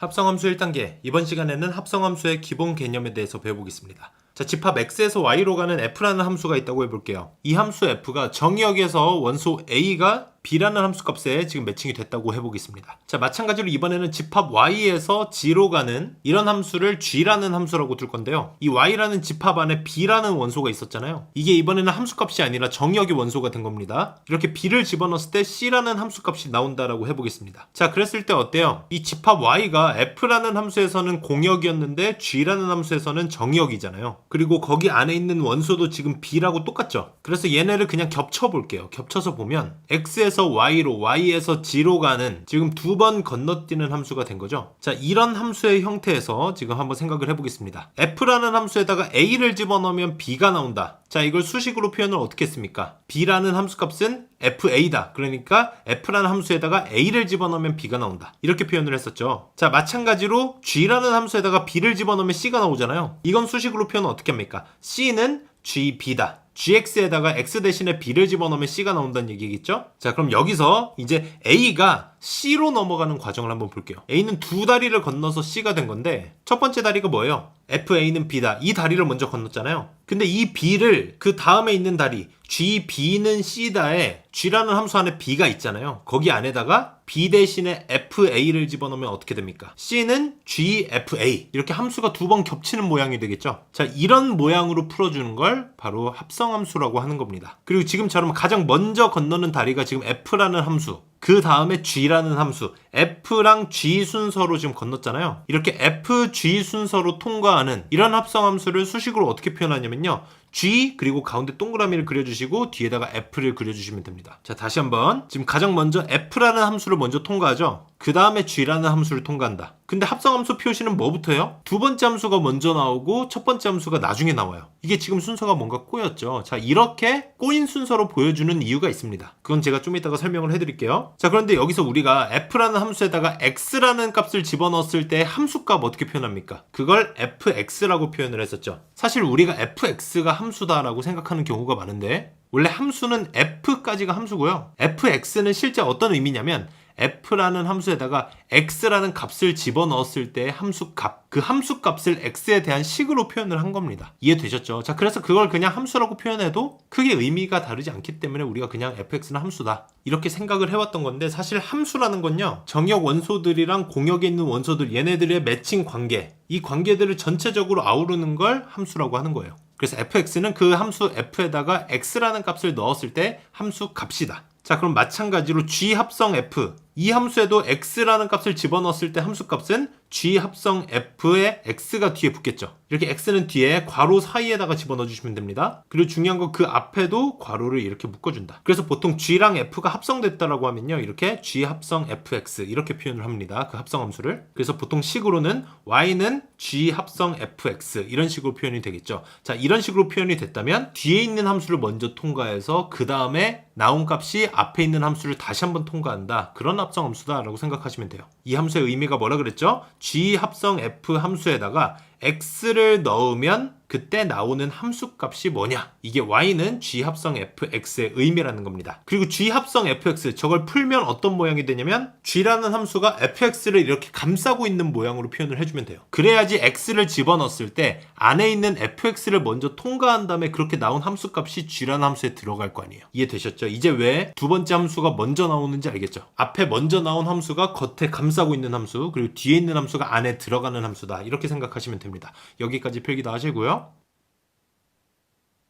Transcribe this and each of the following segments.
합성함수 1단계, 이번 시간에는 합성함수의 기본 개념에 대해서 배워보겠습니다. 자, 집합 x에서 y로 가는 f라는 함수가 있다고 해볼게요. 이 함수 f가 정의역에서 원소 a가 b라는 함수값에 지금 매칭이 됐다고 해보겠습니다. 자, 마찬가지로 이번에는 집합 y에서 g로 가는 이런 함수를 g라는 함수라고 둘 건데요. 이 y라는 집합 안에 b라는 원소가 있었잖아요. 이게 이번에는 함수값이 아니라 정의역의 원소가 된 겁니다. 이렇게 b를 집어넣었을 때 c라는 함수값이 나온다라고 해보겠습니다. 자, 그랬을 때 어때요? 이 집합 y가 f라는 함수에서는 공역이었는데 g라는 함수에서는 정의역이잖아요. 그리고 거기 안에 있는 원소도 지금 b라고 똑같죠. 그래서 얘네를 그냥 겹쳐 볼게요. 겹쳐서 보면 x에서 y로, y에서 g로 가는 지금 두 번 건너뛰는 함수가 된 거죠. 자, 이런 함수의 형태에서 지금 한번 생각을 해보겠습니다. f라는 함수에다가 a를 집어넣으면 b가 나온다. 자, 이걸 수식으로 표현을 어떻게 했습니까? b라는 함수값은 fa다. 그러니까 f라는 함수에다가 a를 집어넣으면 b가 나온다. 이렇게 표현을 했었죠. 자, 마찬가지로 g라는 함수에다가 b를 집어넣으면 c가 나오잖아요. 이건 수식으로 표현을 어떻게 합니까? c는 gb다. gx에다가 x 대신에 b를 집어넣으면 c가 나온다는 얘기겠죠? 자, 그럼 여기서 이제 a가 c로 넘어가는 과정을 한번 볼게요. a는 두 다리를 건너서 c가 된 건데 첫 번째 다리가 뭐예요? fa는 b다. 이 다리를 먼저 건넜잖아요. 근데 이 b를 그 다음에 있는 다리 gb는 c다에 g라는 함수 안에 b가 있잖아요. 거기 안에다가 b 대신에 fa를 집어넣으면 어떻게 됩니까? c는 gfa. 이렇게 함수가 두 번 겹치는 모양이 되겠죠. 자, 이런 모양으로 풀어주는 걸 바로 합성함수라고 하는 겁니다. 그리고 지금처럼 가장 먼저 건너는 다리가 지금 f라는 함수, 그 다음에 g라는 함수, f랑 g 순서로 지금 건넜잖아요. 이렇게 f, g 순서로 통과하는 이런 합성함수를 수식으로 어떻게 표현하냐면요, g 그리고 가운데 동그라미를 그려주시고 뒤에다가 f를 그려주시면 됩니다. 자, 다시 한번. 지금 가장 먼저 f라는 함수를 먼저 통과하죠. 그 다음에 g라는 함수를 통과한다. 근데 합성함수 표시는 뭐부터 해요? 두 번째 함수가 먼저 나오고 첫 번째 함수가 나중에 나와요. 이게 지금 순서가 뭔가 꼬였죠. 자, 이렇게 꼬인 순서로 보여주는 이유가 있습니다. 그건 제가 좀 이따가 설명을 해드릴게요. 자, 그런데 여기서 우리가 f라는 함수에다가 x라는 값을 집어넣었을 때 함수값 어떻게 표현합니까? 그걸 fx라고 표현을 했었죠. 사실 우리가 fx가 함수다라고 생각하는 경우가 많은데 원래 함수는 f까지가 함수고요. fx는 실제 어떤 의미냐면 f라는 함수에다가 x라는 값을 집어넣었을 때 함수값, 그 함수값을 x에 대한 식으로 표현을 한 겁니다. 이해되셨죠? 자, 그래서 그걸 그냥 함수라고 표현해도 크게 의미가 다르지 않기 때문에 우리가 그냥 fx는 함수다 이렇게 생각을 해왔던 건데, 사실 함수라는 건요, 정역 원소들이랑 공역에 있는 원소들, 얘네들의 매칭 관계, 이 관계들을 전체적으로 아우르는 걸 함수라고 하는 거예요. 그래서 fx는 그 함수 f에다가 x라는 값을 넣었을 때 함수 값이다. 자, 그럼 마찬가지로 g 합성 f, 이 함수에도 x라는 값을 집어넣었을 때 함수값은 g 합성 f에 x가 뒤에 붙겠죠. 이렇게 x는 뒤에 괄호 사이에다가 집어넣어 주시면 됩니다. 그리고 중요한 건 그 앞에도 괄호를 이렇게 묶어준다. 그래서 보통 g랑 f가 합성됐다라고 하면요, 이렇게 g 합성 fx 이렇게 표현을 합니다. 그 합성함수를. 그래서 보통 식으로는 y는 g 합성 fx 이런 식으로 표현이 되겠죠. 자, 이런 식으로 표현이 됐다면 뒤에 있는 함수를 먼저 통과해서 그 다음에 나온 값이 앞에 있는 함수를 다시 한번 통과한다. 그런 합성함수다라고 생각하시면 돼요. 이 함수의 의미가 뭐라 그랬죠? g 합성 f 함수에다가 x를 넣으면 그때 나오는 함수값이 뭐냐? 이게 y는 g 합성 fx의 의미라는 겁니다. 그리고 g 합성 fx, 저걸 풀면 어떤 모양이 되냐면 g라는 함수가 fx를 이렇게 감싸고 있는 모양으로 표현을 해주면 돼요. 그래야지 x를 집어넣었을 때 안에 있는 fx를 먼저 통과한 다음에 그렇게 나온 함수값이 g라는 함수에 들어갈 거 아니에요. 이해되셨죠? 이제 왜 두 번째 함수가 먼저 나오는지 알겠죠? 앞에 먼저 나온 함수가 겉에 감싸고 있는 함수, 그리고 뒤에 있는 함수가 안에 들어가는 함수다. 이렇게 생각하시면 됩니다. 여기까지 필기 다 하시고요.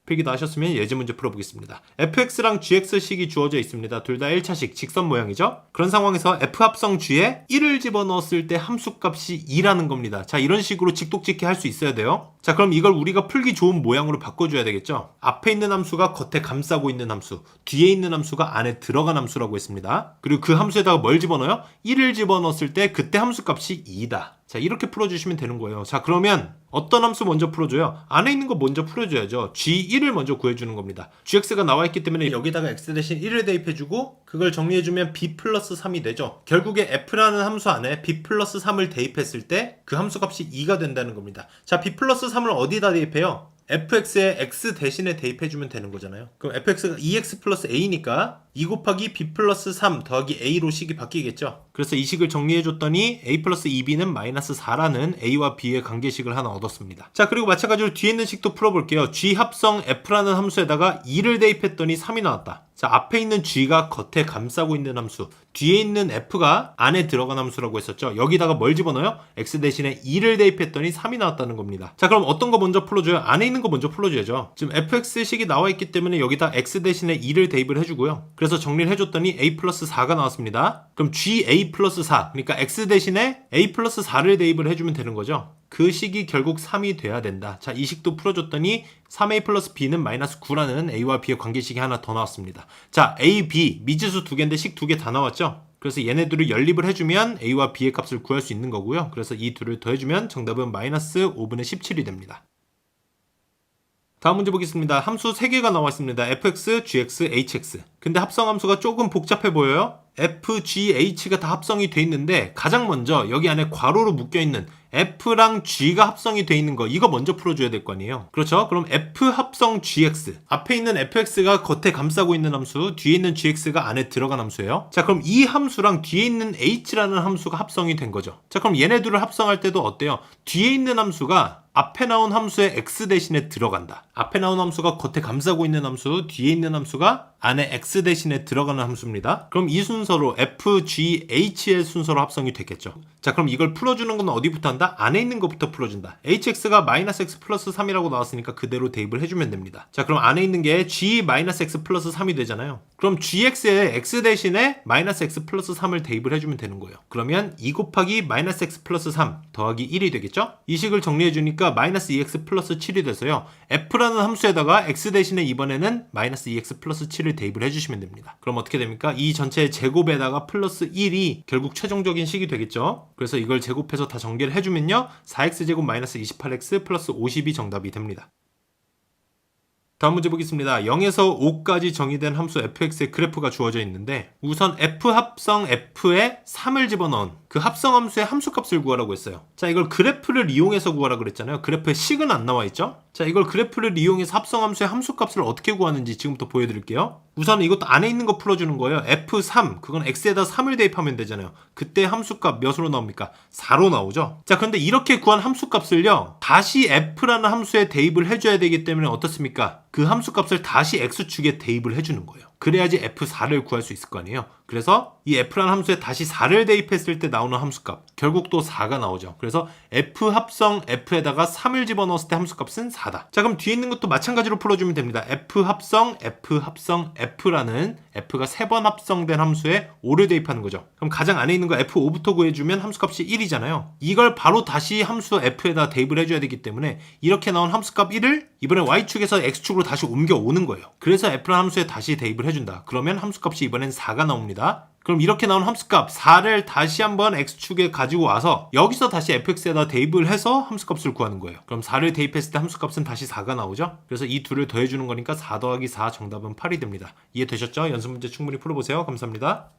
필기 다 하셨으면 예제 문제 풀어보겠습니다. fx랑 gx식이 주어져 있습니다. 둘 다 1차식 직선 모양이죠? 그런 상황에서 f 합성 g에 1을 집어넣었을 때 함수값이 2라는 겁니다. 자, 이런 식으로 직독직해 할 수 있어야 돼요. 자, 그럼 이걸 우리가 풀기 좋은 모양으로 바꿔줘야 되겠죠? 앞에 있는 함수가 겉에 감싸고 있는 함수, 뒤에 있는 함수가 안에 들어간 함수라고 했습니다. 그리고 그 함수에다가 뭘 집어넣어요? 1을 집어넣었을 때 그때 함수값이 2다. 자, 이렇게 풀어주시면 되는 거예요. 자, 그러면 어떤 함수 먼저 풀어줘요? 안에 있는 거 먼저 풀어줘야죠. g1을 먼저 구해주는 겁니다. gx가 나와있기 때문에 여기다가 x 대신 1을 대입해주고 그걸 정리해주면 b 플러스 3이 되죠. 결국에 f라는 함수 안에 b 플러스 3을 대입했을 때 그 함수 값이 2가 된다는 겁니다. 자, b 플러스 3을 어디다 대입해요? fx에 x 대신에 대입해주면 되는 거잖아요. 그럼 fx가 2x 플러스 a니까 2 곱하기 b 플러스 3 더하기 a로 식이 바뀌겠죠. 그래서 이 식을 정리해줬더니 a 플러스 2b는 마이너스 4라는 a와 b의 관계식을 하나 얻었습니다. 자, 그리고 마찬가지로 뒤에 있는 식도 풀어볼게요. g 합성 f라는 함수에다가 2를 대입했더니 3이 나왔다. 자, 앞에 있는 g가 겉에 감싸고 있는 함수, 뒤에 있는 f가 안에 들어간 함수라고 했었죠. 여기다가 뭘 집어넣어요? x 대신에 2를 대입했더니 3이 나왔다는 겁니다. 자, 그럼 어떤 거 먼저 풀어줘요? 안에 있는 거 먼저 풀어줘야죠. 지금 fx식이 나와 있기 때문에 여기다 x 대신에 2를 대입을 해주고요. 그래서 정리를 해줬더니 a 플러스 4가 나왔습니다. 그럼 ga 플러스 4, 그러니까 x 대신에 a 플러스 4를 대입을 해주면 되는 거죠. 그 식이 결국 3이 돼야 된다. 자, 이 식도 풀어줬더니 3a 플러스 b는 마이너스 9라는 a와 b의 관계식이 하나 더 나왔습니다. 자, a, b, 미지수 두 개인데 식 두 개 다 나왔죠? 그래서 얘네들을 연립을 해주면 a와 b의 값을 구할 수 있는 거고요. 그래서 이 둘을 더해주면 정답은 마이너스 5분의 17이 됩니다. 다음 문제 보겠습니다. 함수 3개가 나와 있습니다. fx, gx, hx. 근데 합성함수가 조금 복잡해 보여요? f, g, h가 다 합성이 돼 있는데 가장 먼저 여기 안에 괄호로 묶여있는 f랑 g가 합성이 돼 있는 거, 이거 먼저 풀어줘야 될 거 아니에요. 그렇죠? 그럼 f 합성 gx, 앞에 있는 fx가 겉에 감싸고 있는 함수, 뒤에 있는 gx가 안에 들어간 함수예요. 자, 그럼 이 함수랑 뒤에 있는 h라는 함수가 합성이 된 거죠. 자, 그럼 얘네들을 합성할 때도 어때요? 뒤에 있는 함수가 앞에 나온 함수의 x 대신에 들어간다. 앞에 나온 함수가 겉에 감싸고 있는 함수, 뒤에 있는 함수가 안에 x 대신에 들어가는 함수입니다. 그럼 이 순서로 f, g, h의 순서로 합성이 됐겠죠. 자, 그럼 이걸 풀어주는 건 어디부터 한다? 안에 있는 것부터 풀어준다. hx가 마이너스 x 플러스 3이라고 나왔으니까 그대로 대입을 해주면 됩니다. 자, 그럼 안에 있는 게 g 마이너스 x 플러스 3이 되잖아요. 그럼 gx에 x 대신에 마이너스 x 플러스 3을 대입을 해주면 되는 거예요. 그러면 2 곱하기 마이너스 x 플러스 3 더하기 1이 되겠죠? 이 식을 정리해주니까 마이너스 2x 플러스 7이 돼서요. f라는 함수에다가 x 대신에 이번에는 마이너스 2x 플러스 7을 대입을 해주시면 됩니다. 그럼 어떻게 됩니까? 이 전체 제곱에다가 플러스 1이 결국 최종적인 식이 되겠죠? 그래서 이걸 제곱해서 다 전개를 해주면요. 4x제곱 마이너스 28x 플러스 50이 정답이 됩니다. 다음 문제 보겠습니다. 0에서 5까지 정의된 함수 fx의 그래프가 주어져 있는데 우선 f 합성 f에 3을 집어넣은 그 합성 함수의 함수값을 구하라고 했어요. 자, 이걸 그래프를 이용해서 구하라고 그랬잖아요. 그래프에 식은 안 나와 있죠? 자, 이걸 그래프를 이용해서 합성 함수의 함수값을 어떻게 구하는지 지금부터 보여드릴게요. 우선 이것도 안에 있는 거 풀어주는 거예요. f3, 그건 x에다 3을 대입하면 되잖아요. 그때 함수값 몇으로 나옵니까? 4로 나오죠. 자, 그런데 이렇게 구한 함수값을요, 다시 f라는 함수에 대입을 해줘야 되기 때문에 어떻습니까? 그 함수값을 다시 x축에 대입을 해주는 거예요. 그래야지 f4를 구할 수 있을 거 아니에요. 그래서 이 f라는 함수에 다시 4를 대입했을 때 나오는 함수값, 결국 또 4가 나오죠. 그래서 f 합성 f에다가 3을 집어넣었을 때 함수값은 4다. 자, 그럼 뒤에 있는 것도 마찬가지로 풀어주면 됩니다. f 합성 f라는 f가 3번 합성된 함수에 5를 대입하는 거죠. 그럼 가장 안에 있는 거 f5부터 구해주면 함수값이 1이잖아요. 이걸 바로 다시 함수 f에다 대입을 해줘야 되기 때문에 이렇게 나온 함수값 1을 이번에 y축에서 x축으로 다시 옮겨오는 거예요. 그래서 f라는 함수에 다시 대입을 해준다. 그러면 함수값이 이번엔 4가 나옵니다. 그럼 이렇게 나온 함수값 4를 다시 한번 x축에 가지고 와서 여기서 다시 fx에다 대입을 해서 함수값을 구하는 거예요. 그럼 4를 대입했을 때 함수값은 다시 4가 나오죠. 그래서 이 둘을 더해주는 거니까 4 더하기 4 정답은 8이 됩니다. 이해되셨죠? 연습 문제 충분히 풀어보세요. 감사합니다.